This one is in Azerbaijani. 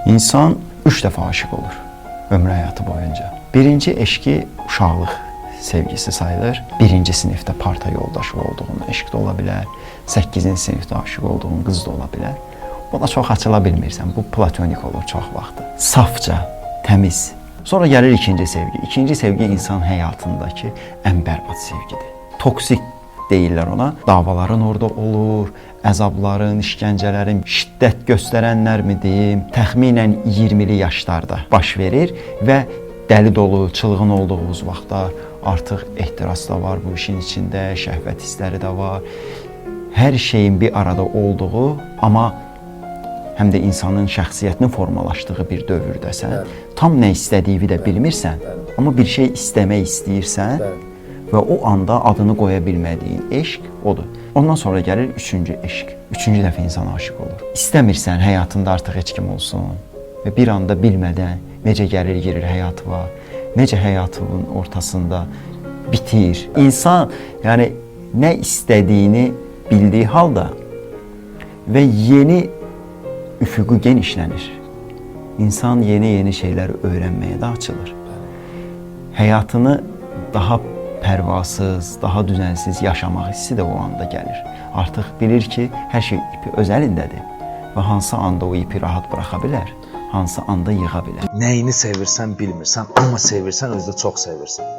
İnsan 3 dəfə aşık olur ömrü həyatı boyunca. Birinci eşki uşaqlıq sevgisi sayılır. Birinci sinifdə parta yoldaşı olduğun eşq də ola bilər. 8-ci sinifdə aşık olduğun qız da ola bilər. Buna çox açıla bilmirsən. Bu platonik olur çox vaxtı. Safca, təmiz. Sonra gəlir ikinci sevgi. İkinci sevgi insan həyatındakı ən bərbad sevgidir. Toksik deyirlər ona. Davaların orada olur, əzabların, işgəncələrin şiddət göstərənlər mi deyim, təxminən 20'li yaşlarda baş verir və dəli dolu, çılğın olduğumuz vaxtlar artıq ehtiras da var bu işin içində, şəhvət hissləri də var. Hər şeyin bir arada olduğu, amma həm də insanın şəxsiyyətinin formalaşdığı bir dövrdəsən. Tam nə istədiyini də bilmirsən, amma bir şey istəmək istəyirsən və o anda adını qoya bilmədiyin eşq odur. Ondan sonra gəlir üçüncü eşq. Üçüncü dəfə insan aşık olur. İstəmirsən həyatında artıq heç kim olsun və bir anda bilmədən necə gəlir girir həyatı var, necə həyatının ortasında bitir. İnsan yəni nə istədiyini bildiyi halda və yeni üfüqü genişlənir. İnsan yeni şeylər öyrənməyə də açılır. Həyatını daha pərvasız, daha düzənsiz yaşamaq hissi də o anda gəlir. Artıq bilir ki, hər şey ipi öz əlindədir və hansı anda o ipi rahat buraxa bilər, hansı anda yığa bilər. Nəyini sevirsən bilmirsən, amma sevirsən özü də çox sevirsən.